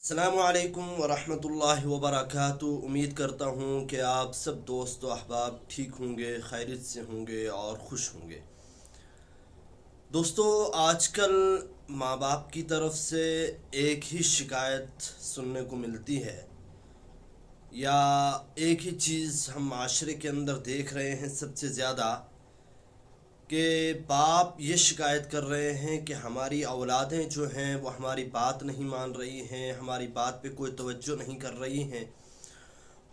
अस्सलामु अलैकुम वरहमतुल्लाहि वबरकातुहू। उम्मीद करता हूँ कि आप सब दोस्त व अहबाब ठीक होंगे, खैरियत से होंगे और खुश होंगे। दोस्तों, आजकल माँ बाप की तरफ से एक ही शिकायत सुनने को मिलती है, या एक ही चीज़ हम माशरे के अंदर देख रहे हैं सबसे ज़्यादा, कि बाप ये शिकायत कर रहे हैं कि हमारी औलादें जो हैं वो हमारी बात नहीं मान रही हैं, हमारी बात पे कोई तवज्जो नहीं कर रही हैं।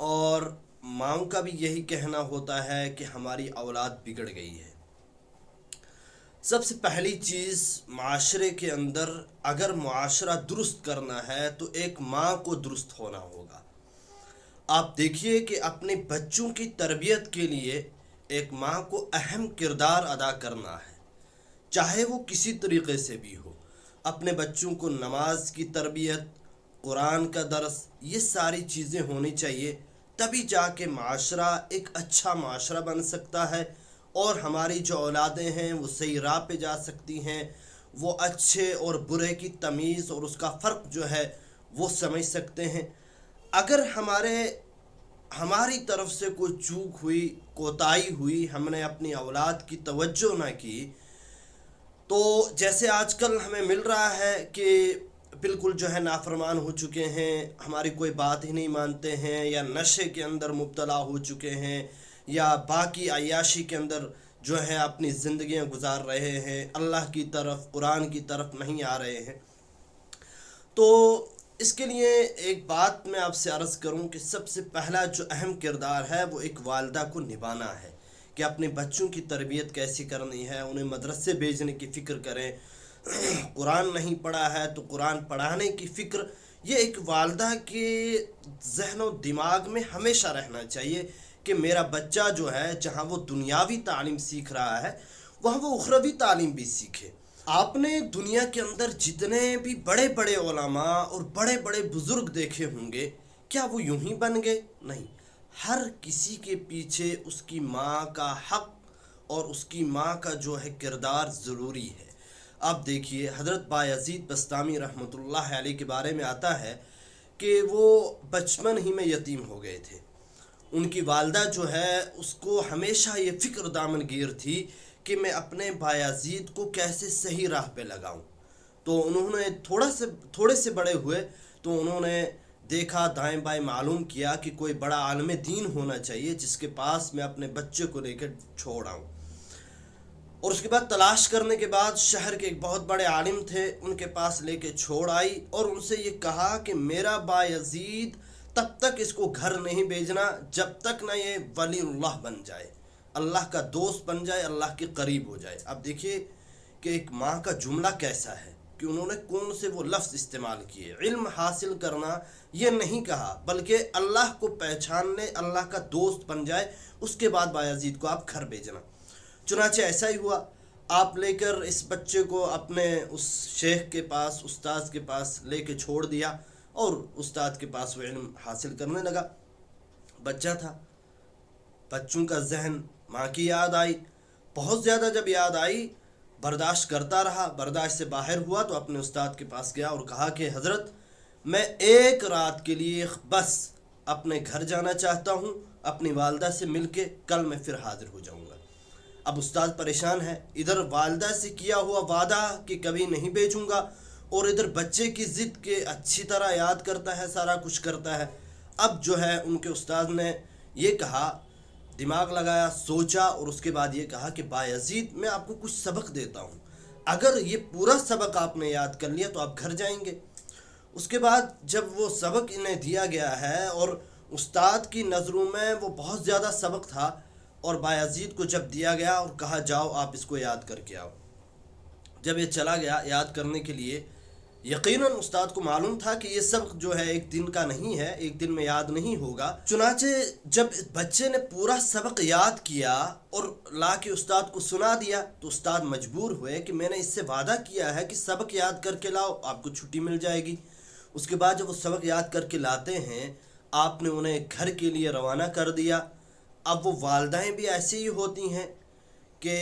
और माँओं का भी यही कहना होता है कि हमारी औलाद बिगड़ गई है। सबसे पहली चीज़, माशरे के अंदर अगर मुआशरा दुरुस्त करना है तो एक माँ को दुरुस्त होना होगा। आप देखिए कि अपने बच्चों की तरबियत के लिए एक माँ को अहम किरदार अदा करना है, चाहे वो किसी तरीक़े से भी हो। अपने बच्चों को नमाज की तरबियत, कुरान का दर्स, ये सारी चीज़ें होनी चाहिए, तभी जाके माशरा एक अच्छा माशरा बन सकता है और हमारी जो औलादें हैं वो सही राह पे जा सकती हैं। वो अच्छे और बुरे की तमीज़ और उसका फ़र्क जो है वो समझ सकते हैं। अगर हमारी तरफ से कोई चूक हुई, कोताही हुई, हमने अपनी औलाद की तवज्जो ना की, तो जैसे आजकल हमें मिल रहा है कि बिल्कुल जो है नाफरमान हो चुके हैं, हमारी कोई बात ही नहीं मानते हैं, या नशे के अंदर मुब्तला हो चुके हैं, या बाकी अय्याशी के अंदर जो है अपनी ज़िंदगियां गुजार रहे हैं, अल्लाह की तरफ, कुरान की तरफ नहीं आ रहे हैं। तो इसके लिए एक बात मैं आपसे अर्ज़ करूं कि सबसे पहला जो अहम किरदार है वो एक वालिदा को निभाना है, कि अपने बच्चों की तरबियत कैसी करनी है, उन्हें मदरसे भेजने की फ़िक्र करें। कुरान नहीं पढ़ा है तो कुरान पढ़ाने की फ़िक्र, ये एक वालिदा के जहन व दिमाग में हमेशा रहना चाहिए कि मेरा बच्चा जो है, जहाँ वो दुनियावी तालीम सीख रहा है वहाँ वो उखरवी तालीम भी सीखे। आपने दुनिया के अंदर जितने भी बड़े बड़े उलमा और बड़े बड़े बुज़ुर्ग देखे होंगे, क्या वो यूं ही बन गए? नहीं, हर किसी के पीछे उसकी माँ का हक़ और उसकी माँ का जो है किरदार ज़रूरी है। आप देखिए, हज़रत बायज़ीद बस्तामी रहमतुल्लाह अलैह के बारे में आता है कि वो बचपन ही में यतीम हो गए थे। उनकी वालदा जो है उसको हमेशा ये फ़िक्र दामनगीर थी कि मैं अपने बायज़ीद को कैसे सही राह पे लगाऊं। तो उन्होंने थोड़े से बड़े हुए तो उन्होंने देखा, दाएं बाएं मालूम किया कि कोई बड़ा आलिम दीन होना चाहिए जिसके पास मैं अपने बच्चे को लेकर छोड़ आऊँ। और उसके बाद तलाश करने के बाद शहर के एक बहुत बड़े आलिम थे, उनके पास लेके छोड़ आई और उनसे ये कहा कि मेरा बायज़ीद तब तक इसको घर नहीं भेजना जब तक ना ये वलीउल्लाह बन जाए, अल्लाह का दोस्त बन जाए, अल्लाह के करीब हो जाए। अब देखिए कि एक माँ का जुमला कैसा है कि उन्होंने कौन से वो लफ्ज़ इस्तेमाल किए। इल्म हासिल करना ये नहीं कहा, बल्कि अल्लाह को पहचानने, अल्लाह का दोस्त बन जाए, उसके बाद बायज़ीद को आप घर भेजना। चुनाचे ऐसा ही हुआ। आप लेकर इस बच्चे को अपने उस शेख के पास, उस्ताद के पास लेके छोड़ दिया और उस्ताद के पास वो इल्म हासिल करने लगा। बच्चा था, बच्चों का जहन, माँ की याद आई, बहुत ज़्यादा जब याद आई, बर्दाश्त करता रहा, बर्दाश्त से बाहर हुआ तो अपने उस्ताद के पास गया और कहा कि हज़रत, मैं एक रात के लिए बस अपने घर जाना चाहता हूँ, अपनी वालदा से मिलके कल मैं फिर हाज़िर हो जाऊँगा। अब उस्ताद परेशान है, इधर वालदा से किया हुआ वादा कि कभी नहीं भेजूँगा, और इधर बच्चे की ज़िद के अच्छी तरह याद करता है, सारा कुछ करता है। अब जो है उनके उस्ताद ने ये कहा, दिमाग लगाया, सोचा और उसके बाद ये कहा कि बायज़ीद, मैं आपको कुछ सबक देता हूँ, अगर ये पूरा सबक आपने याद कर लिया तो आप घर जाएंगे। उसके बाद जब वो सबक इन्हें दिया गया है और उस्ताद की नज़रों में वो बहुत ज़्यादा सबक था, और बायज़ीद को जब दिया गया और कहा जाओ आप इसको याद करके आओ, जब ये चला गया याद करने के लिए, यकीनन उस्ताद को मालूम था कि ये सब जो है एक दिन का नहीं है, एक दिन में याद नहीं होगा। चुनाचे जब बच्चे ने पूरा सबक याद किया और ला के उस्ताद को सुना दिया तो उस्ताद मजबूर हुए कि मैंने इससे वादा किया है कि सबक याद करके लाओ, आपको छुट्टी मिल जाएगी। उसके बाद जब वो सबक याद करके लाते हैं, आपने उन्हें घर के लिए रवाना कर दिया। अब वो वालदाएँ भी ऐसी ही होती हैं कि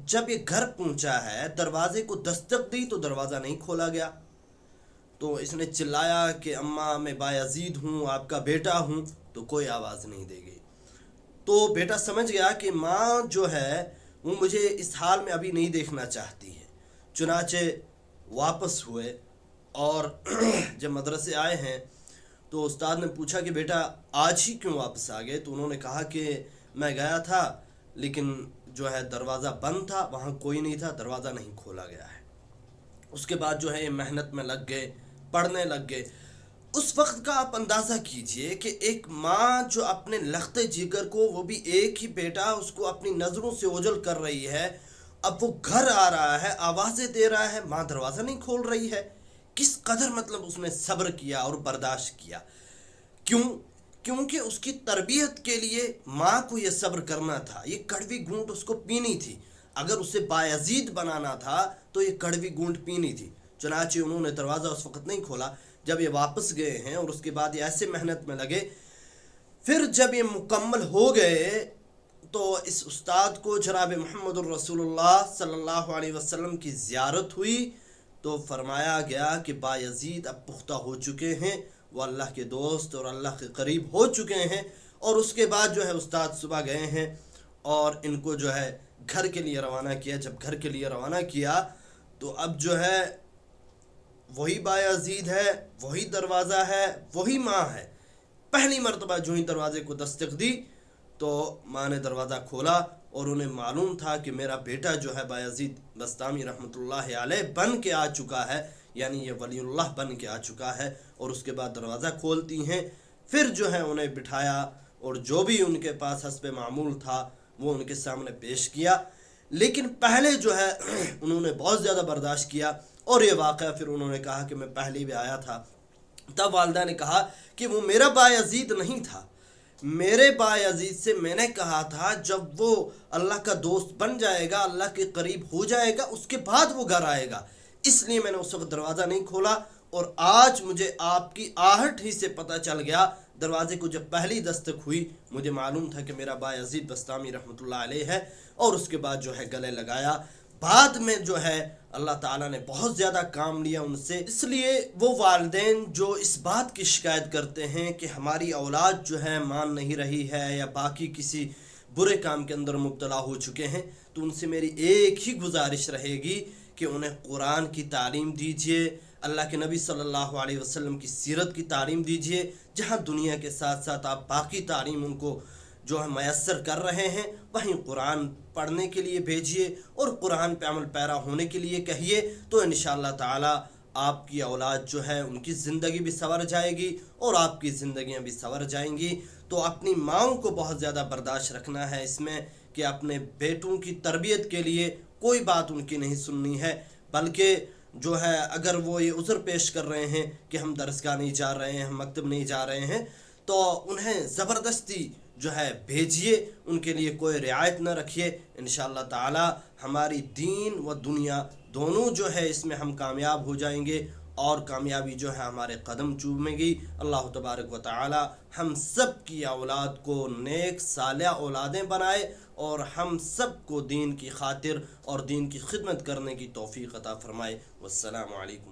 जब ये घर पहुंचा है, दरवाजे को दस्तक दी तो दरवाज़ा नहीं खोला गया, تو اس نے چلایا کہ اماں میں بایزید ہوں، آپ کا بیٹا ہوں، تو کوئی آواز نہیں دے گئی۔ تو بیٹا سمجھ گیا کہ ماں جو ہے وہ مجھے اس حال میں ابھی نہیں دیکھنا چاہتی ہے، چنانچہ واپس ہوئے، اور جب مدرسے آئے ہیں تو استاد نے پوچھا کہ بیٹا آج ہی کیوں واپس آ گئے؟ تو انہوں نے کہا کہ میں گیا تھا لیکن جو ہے دروازہ بند تھا، وہاں کوئی نہیں تھا، دروازہ نہیں کھولا گیا ہے۔ اس کے بعد جو ہے یہ محنت میں لگ گئے، پڑھنے لگ گئے۔ اس وقت کا آپ اندازہ کیجئے کہ ایک ماں جو اپنے لخت جگر کو، وہ بھی ایک ہی بیٹا، اس کو اپنی نظروں سے اوجھل کر رہی ہے، اب وہ گھر آ رہا ہے، آوازیں دے رہا ہے، ماں دروازہ نہیں کھول رہی ہے۔ کس قدر مطلب اس نے صبر کیا اور برداشت کیا۔ کیونکہ اس کی تربیت کے لیے ماں کو یہ صبر کرنا تھا، یہ کڑوی گھونٹ اس کو پینی تھی۔ اگر اسے بایزید بنانا تھا تو یہ کڑوی گھونٹ پینی تھی۔ چنانچہ انہوں نے دروازہ اس وقت نہیں کھولا۔ جب یہ واپس گئے ہیں اور اس کے بعد یہ ایسے محنت میں لگے، پھر جب یہ مکمل ہو گئے تو اس استاد کو جناب محمد الرسول اللہ صلی اللہ علیہ وسلم کی زیارت ہوئی، تو فرمایا گیا کہ بایزید اب پختہ ہو چکے ہیں، وہ اللہ کے دوست اور اللہ کے قریب ہو چکے ہیں۔ اور اس کے بعد جو ہے استاد صبح گئے ہیں اور ان کو جو ہے گھر کے لیے روانہ کیا۔ جب گھر کے لیے روانہ کیا تو اب جو ہے وہی بایزید ہے، وہی دروازہ ہے، وہی ماں ہے۔ پہلی مرتبہ جو ہی دروازے کو دستک دی تو ماں نے دروازہ کھولا، اور انہیں معلوم تھا کہ میرا بیٹا جو ہے بایزید بسطامی رحمۃ اللہ علیہ بن کے آ چکا ہے، یعنی یہ ولی اللہ بن کے آ چکا ہے۔ اور اس کے بعد دروازہ کھولتی ہیں، پھر جو ہے انہیں بٹھایا اور جو بھی ان کے پاس حسب معمول تھا وہ ان کے سامنے پیش کیا۔ لیکن پہلے جو ہے انہوں نے بہت زیادہ برداشت کیا، اور یہ واقعہ پھر انہوں نے کہا کہ میں پہلے بھی آیا تھا۔ تب والدہ نے کہا کہ وہ میرا بایزید نہیں تھا، میرے بایزید سے میں نے کہا تھا جب وہ اللہ کا دوست بن جائے گا، اللہ کے قریب ہو جائے گا، اس کے بعد وہ گھر آئے گا، اس لیے میں نے اس وقت دروازہ نہیں کھولا۔ اور آج مجھے آپ کی آہٹ ہی سے پتہ چل گیا، دروازے کو جب پہلی دستک ہوئی مجھے معلوم تھا کہ میرا بایزید بسطامی رحمۃ اللہ علیہ ہے، اور اس کے بعد جو ہے گلے لگایا۔ بعد میں جو ہے اللہ تعالیٰ نے بہت زیادہ کام لیا ان سے۔ اس لیے وہ والدین جو اس بات کی شکایت کرتے ہیں کہ ہماری اولاد جو ہے مان نہیں رہی ہے یا باقی کسی برے کام کے اندر مبتلا ہو چکے ہیں، تو ان سے میری ایک ہی گزارش رہے گی کہ انہیں قرآن کی تعلیم دیجیے، اللہ کے نبی صلی اللہ علیہ وسلم کی سیرت کی تعلیم دیجیے، جہاں دنیا کے ساتھ ساتھ آپ باقی تعلیم ان کو جو ہے میسر کر رہے ہیں، وہیں قرآن پڑھنے کے لیے بھیجیے اور قرآن پہ عمل پیرا ہونے کے لیے کہیے، تو انشاءاللہ تعالی آپ کی اولاد جو ہے ان کی زندگی بھی سنور جائے گی اور آپ کی زندگیاں بھی سنور جائیں گی۔ تو اپنی ماؤں کو بہت زیادہ برداشت رکھنا ہے اس میں کہ اپنے بیٹوں کی تربیت کے لیے کوئی بات ان کی نہیں سننی ہے، بلکہ جو ہے اگر وہ یہ عذر پیش کر رہے ہیں کہ ہم درسگاہ نہیں جا رہے ہیں، ہم مکتب نہیں جا رہے ہیں، تو انہیں زبردستی جو ہے بھیجیے، ان کے لیے کوئی رعایت نہ رکھیے۔ انشاءاللہ تعالی ہماری دین و دنیا دونوں جو ہے اس میں ہم کامیاب ہو جائیں گے، اور کامیابی جو ہے ہمارے قدم چومے گی۔ اللہ تبارک و تعالی ہم سب کی اولاد کو نیک صالح اولادیں بنائے، اور ہم سب کو دین کی خاطر اور دین کی خدمت کرنے کی توفیق عطا فرمائے۔ والسلام علیکم۔